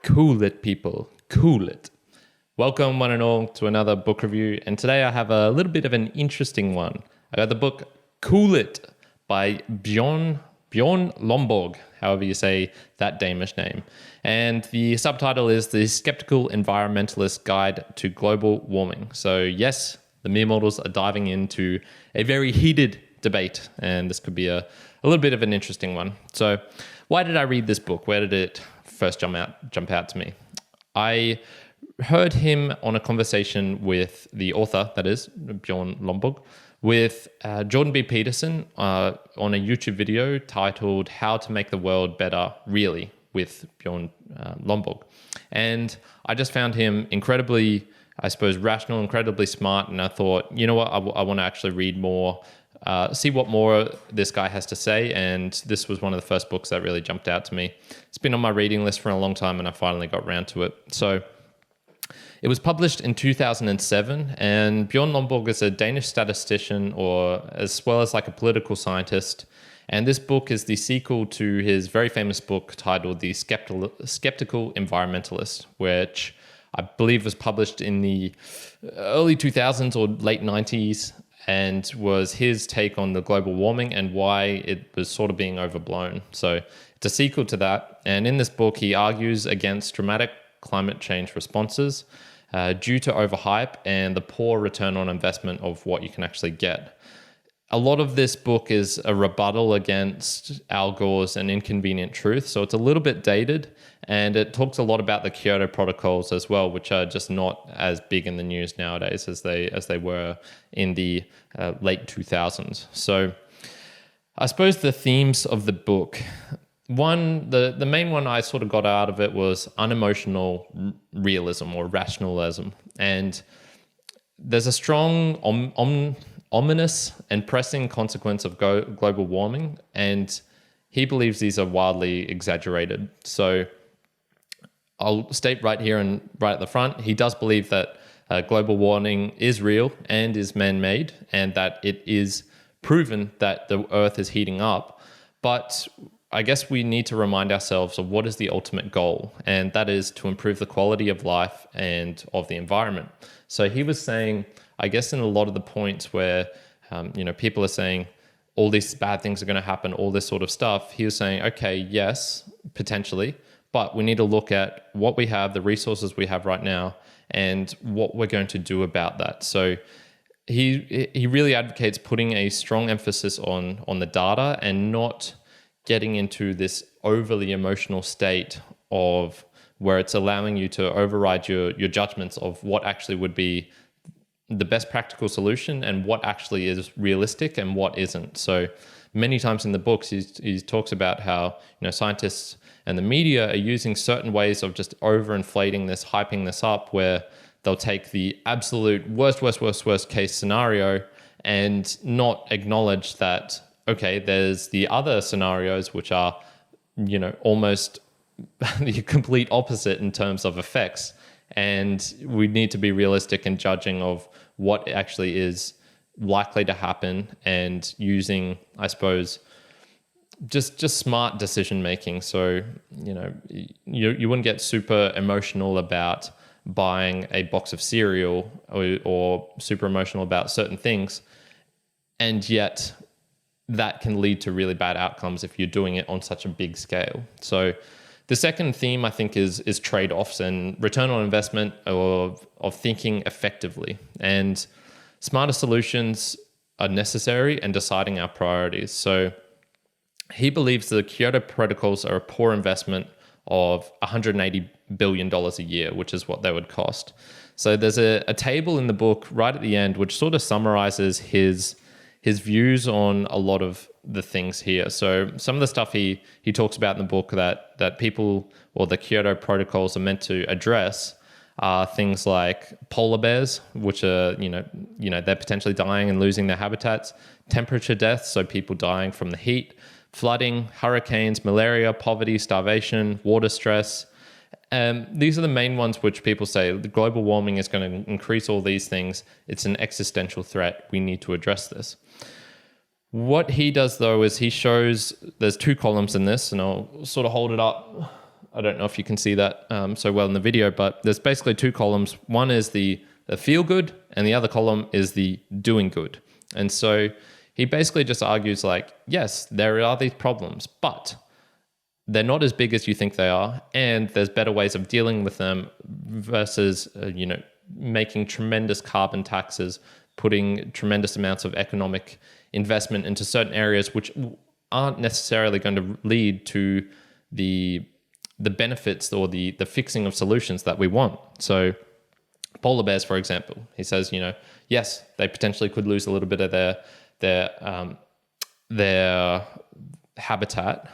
Cool it, people. Cool it. Welcome, one and all, to another book review. And today I have a little bit of an interesting one. I got the book Cool It by Bjørn Lomborg, however you say that Danish name. And the subtitle is The Skeptical Environmentalist Guide to Global Warming. So yes, the mere mortals are diving into a very heated debate, and this could be a little bit of an interesting one. So why did I read this book? Where did it first jump out to me? I heard him on a conversation with the author, that is, Bjørn Lomborg, with Jordan B. Peterson on a YouTube video titled How to Make the World Better Really with Bjørn Lomborg. And I just found him incredibly, I suppose, rational, incredibly smart. And I thought, you know what, I want to actually read more, see what more this guy has to say. And this was one of the first books that really jumped out to me. It's been on my reading list for a long time and I finally got around to it. So it was published in 2007, and Bjørn Lomborg is a Danish statistician, or as well as like a political scientist. And this book is the sequel to his very famous book titled The Skeptical Environmentalist, which I believe was published in the early 2000s or late 90s, and was his take on the global warming and why it was sort of being overblown. So it's a sequel to that. And in this book, he argues against dramatic climate change responses due to overhype and the poor return on investment of what you can actually get. A lot of this book is a rebuttal against Al Gore's An Inconvenient Truth, so it's a little bit dated, and it talks a lot about the Kyoto protocols as well, which are just not as big in the news nowadays as they were in the late 2000s. So I suppose the themes of the book, the main one I sort of got out of it was unemotional realism or rationalism. And there's a strong, ominous and pressing consequence of global warming. And he believes these are wildly exaggerated. So I'll state right here and right at the front, he does believe that global warming is real and is man-made, and that it is proven that the Earth is heating up. But I guess we need to remind ourselves of what is the ultimate goal, and that is to improve the quality of life and of the environment. So he was saying, I guess in a lot of the points where, people are saying all these bad things are going to happen, all this sort of stuff, he was saying, okay, yes, potentially, but we need to look at what we have, the resources we have right now, and what we're going to do about that. So he really advocates putting a strong emphasis on the data and not getting into this overly emotional state of where it's allowing you to override your judgments of what actually would be the best practical solution and what actually is realistic and what isn't. So many times in the books, he talks about how scientists and the media are using certain ways of just overinflating this, hyping this up, where they'll take the absolute worst case scenario and not acknowledge that, okay, there's the other scenarios which are, almost the complete opposite in terms of effects. And we need to be realistic in judging of what actually is likely to happen and using, I suppose, just smart decision making. So, you wouldn't get super emotional about buying a box of cereal or super emotional about certain things. And yet that can lead to really bad outcomes if you're doing it on such a big scale. So the second theme, I think, is trade-offs and return on investment of thinking effectively. And smarter solutions are necessary and deciding our priorities. So he believes the Kyoto protocols are a poor investment of $180 billion a year, which is what they would cost. So there's a table in the book right at the end which sort of summarizes his views on a lot of the things here. So some of the stuff he talks about in the book that people or the Kyoto protocols are meant to address are things like polar bears, which are, they're potentially dying and losing their habitats, temperature deaths, so people dying from the heat, flooding, hurricanes, malaria, poverty, starvation, water stress. These are the main ones which people say the global warming is going to increase all these things. It's an existential threat. We need to address this. What he does, though, is he shows there's two columns in this, and I'll sort of hold it up I don't know if you can see that so well in the video, but there's basically two columns. One is the feel good, and the other column is the doing good. And so he basically just argues like, yes, there are these problems, but they're not as big as you think they are, and there's better ways of dealing with them versus, making tremendous carbon taxes, putting tremendous amounts of economic investment into certain areas which aren't necessarily going to lead to the benefits or the fixing of solutions that we want. So polar bears, for example, he says, yes, they potentially could lose a little bit of their habitat,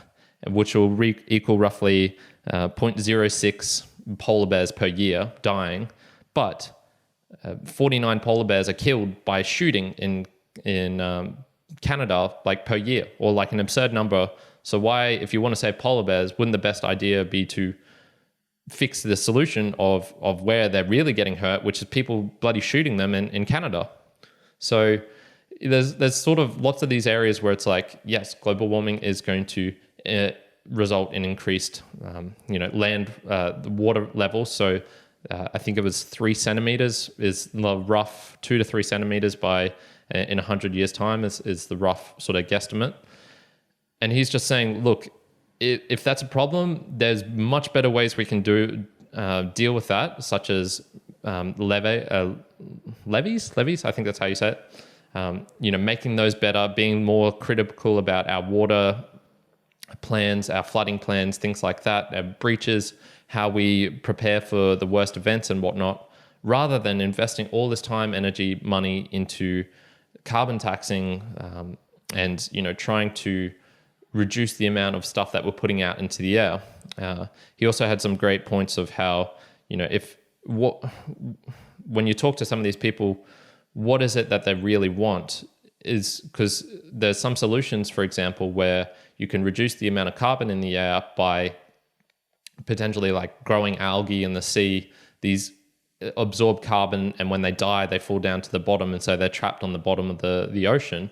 which will equal roughly 0.06 polar bears per year dying. But 49 polar bears are killed by shooting in Canada, like per year, or like an absurd number. So why, if you want to save polar bears, wouldn't the best idea be to fix the solution of where they're really getting hurt, which is people bloody shooting them in Canada? So there's sort of lots of these areas where it's like, yes, global warming is going to result in increased, land, water levels. So I think it was 3 centimeters is the rough 2 to 3 centimeters by in 100 years time is the rough sort of guesstimate. And he's just saying, look, if that's a problem, there's much better ways we can deal with that, such as levies. I think that's how you say it. Making those better, being more critical about our water plans, our flooding plans, things like that, our breaches, how we prepare for the worst events and whatnot, rather than investing all this time, energy, money into carbon taxing and trying to reduce the amount of stuff that we're putting out into the air. He also had some great points of how, when you talk to some of these people, what is it that they really want? Is because there's some solutions, for example, where you can reduce the amount of carbon in the air by potentially like growing algae in the sea. These absorb carbon, and when they die, they fall down to the bottom, and so they're trapped on the bottom of the ocean.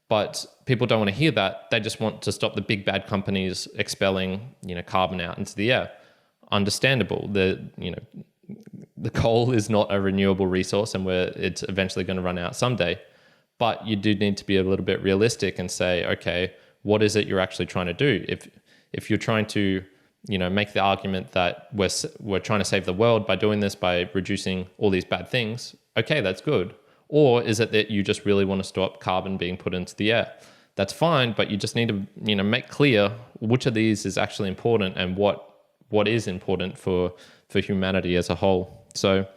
But people don't want to hear that. They just want to stop the big bad companies expelling, carbon out into the air. Understandable. The coal is not a renewable resource, and it's eventually going to run out someday. But you do need to be a little bit realistic and say, okay, what is it you're actually trying to do? If you're trying to, make the argument that we're trying to save the world by doing this, by reducing all these bad things, okay, that's good. Or is it that you just really want to stop carbon being put into the air? That's fine, but you just need to, make clear which of these is actually important and what is important for humanity as a whole. So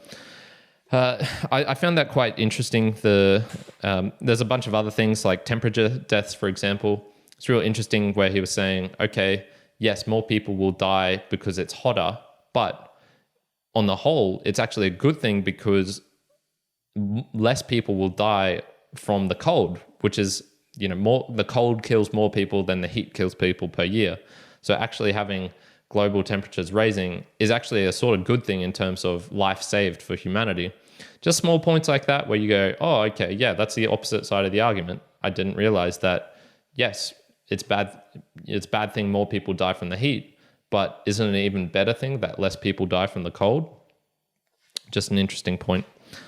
I found that quite interesting. There's a bunch of other things like temperature deaths, for example. It's real interesting where he was saying, okay, yes, more people will die because it's hotter, but on the whole, it's actually a good thing because less people will die from the cold, which is, the cold kills more people than the heat kills people per year. So actually having global temperatures raising is actually a sort of good thing in terms of life saved for humanity. Just small points like that where you go, oh, okay, yeah, that's the opposite side of the argument. I didn't realize that, yes, it's bad thing more people die from the heat, but isn't it an even better thing that less people die from the cold? Just an interesting point.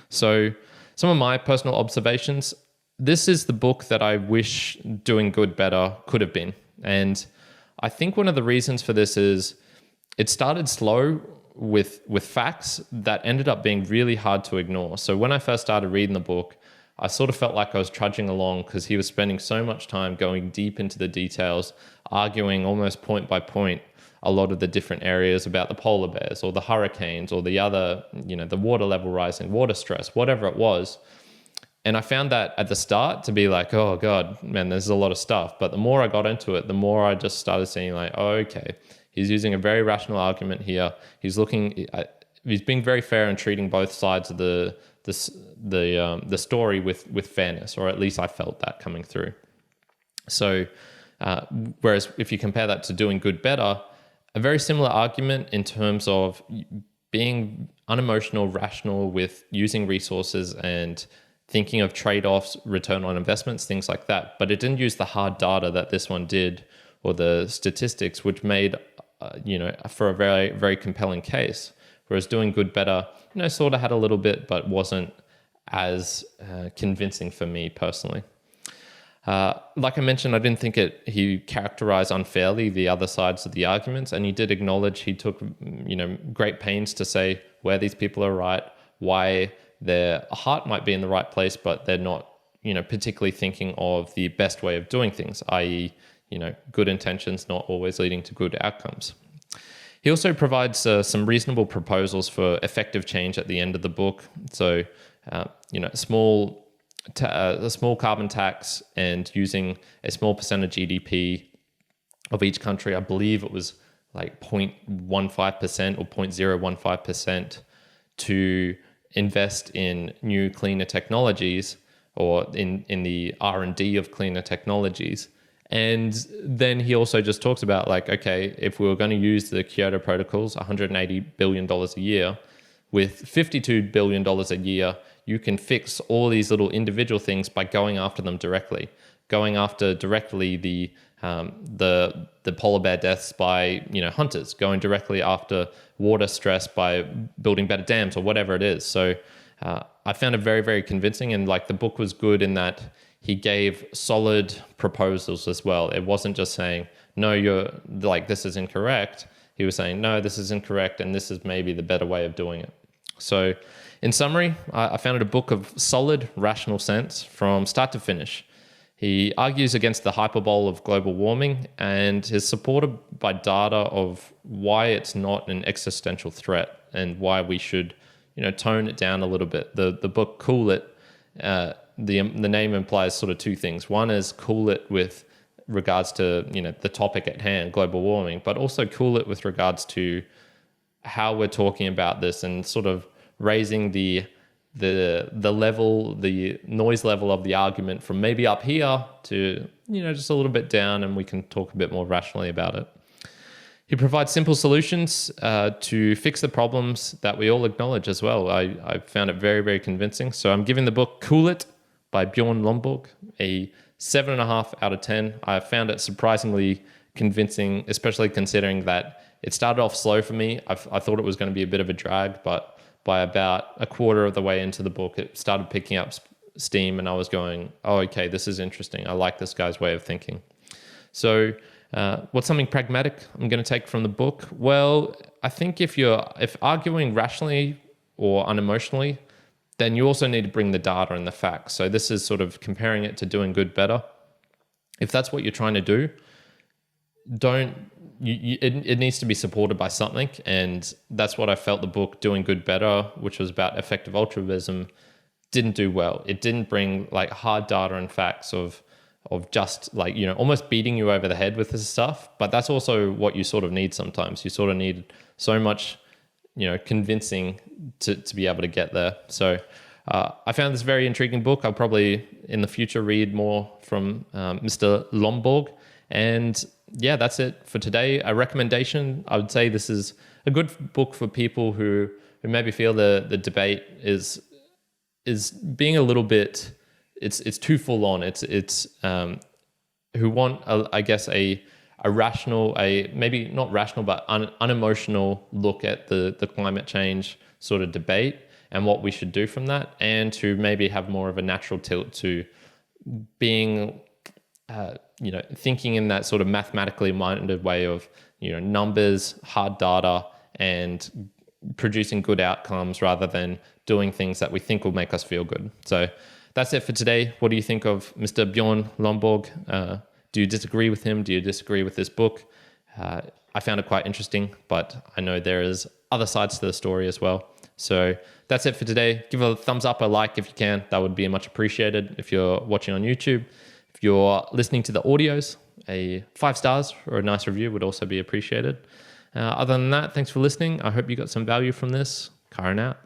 So some of my personal observations, this is the book that I wish Doing Good Better could have been. And I think one of the reasons for this is it started slow with facts that ended up being really hard to ignore. So when I first started reading the book, I sort of felt like I was trudging along because he was spending so much time going deep into the details, arguing almost point by point a lot of the different areas about the polar bears or the hurricanes or the other, the water level rising, water stress, whatever it was. And I found that at the start to be like, oh God, man, there's a lot of stuff. But the more I got into it, the more I just started seeing like, oh, okay, he's using a very rational argument here. He's being very fair and treating both sides of the story with fairness, or at least I felt that coming through. So, whereas if you compare that to Doing Good Better, a very similar argument in terms of being unemotional, rational with using resources and thinking of trade-offs, return on investments, things like that. But it didn't use the hard data that this one did, or the statistics, which made for a very, very compelling case. Whereas doing good, better, sort of had a little bit, but wasn't as convincing for me personally. Like I mentioned, I didn't think he characterized unfairly the other sides of the arguments, and he did acknowledge he took, great pains to say where these people are right, why their heart might be in the right place, but they're not, particularly thinking of the best way of doing things, i.e., good intentions not always leading to good outcomes. He also provides some reasonable proposals for effective change at the end of the book. So, a small carbon tax and using a small percent of GDP of each country. I believe it was like 0.15% or 0.015% to invest in new cleaner technologies or in the R&D of cleaner technologies. And then he also just talks about okay, if we were going to use the Kyoto Protocol's $180 billion a year, with $52 billion a year, you can fix all these little individual things by going after them directly. Going after directly the polar bear deaths by hunters. Going directly after water stress by building better dams or whatever it is. So I found it very, very convincing, and the book was good in that he gave solid proposals as well. It wasn't just saying, no, you're this is incorrect. He was saying, no, this is incorrect, and this is maybe the better way of doing it. So in summary, I found it a book of solid, rational sense from start to finish. He argues against the hyperbole of global warming and is supported by data of why it's not an existential threat and why we should, tone it down a little bit. The book Cool It, the name implies sort of two things. One is cool it with regards to, the topic at hand, global warming, but also cool it with regards to how we're talking about this and sort of raising the level, the noise level of the argument from maybe up here to, just a little bit down, and we can talk a bit more rationally about it. He provides simple solutions to fix the problems that we all acknowledge as well. I found it very, very convincing. So I'm giving the book Cool It by Bjørn Lomborg a 7.5 out of 10. I found it surprisingly convincing, especially considering that it started off slow for me. I thought it was going to be a bit of a drag, but by about a quarter of the way into the book, it started picking up steam, and I was going, oh, okay, this is interesting. I like this guy's way of thinking. So what's something pragmatic I'm going to take from the book? Well, I think if arguing rationally or unemotionally, then you also need to bring the data and the facts. So this is sort of comparing it to doing good, better. If that's what you're trying to do, it needs to be supported by something. And that's what I felt the book Doing Good, Better, which was about effective altruism, didn't do well. It didn't bring hard data and facts of just almost beating you over the head with this stuff. But that's also what you sort of need sometimes. You sort of need so much, convincing to be able to get there. So I found this very intriguing book. I'll probably in the future read more from Mr. Lomborg. And yeah, that's it for today. A recommendation, I would say this is a good book for people who maybe feel the debate is being a little bit, it's too full on. It's who want, a rational, maybe not rational, but unemotional look at the climate change sort of debate and what we should do from that, and to maybe have more of a natural tilt to being, thinking in that sort of mathematically minded way of, numbers, hard data, and producing good outcomes rather than doing things that we think will make us feel good. So that's it for today. What do you think of Mr. Bjørn Lomborg? Do you disagree with him? Do you disagree with this book? I found it quite interesting, but I know there is other sides to the story as well. So that's it for today. Give a thumbs up, a like if you can. That would be much appreciated if you're watching on YouTube. If you're listening to the audios, a 5 stars or a nice review would also be appreciated. Other than that, thanks for listening. I hope you got some value from this. Karen out.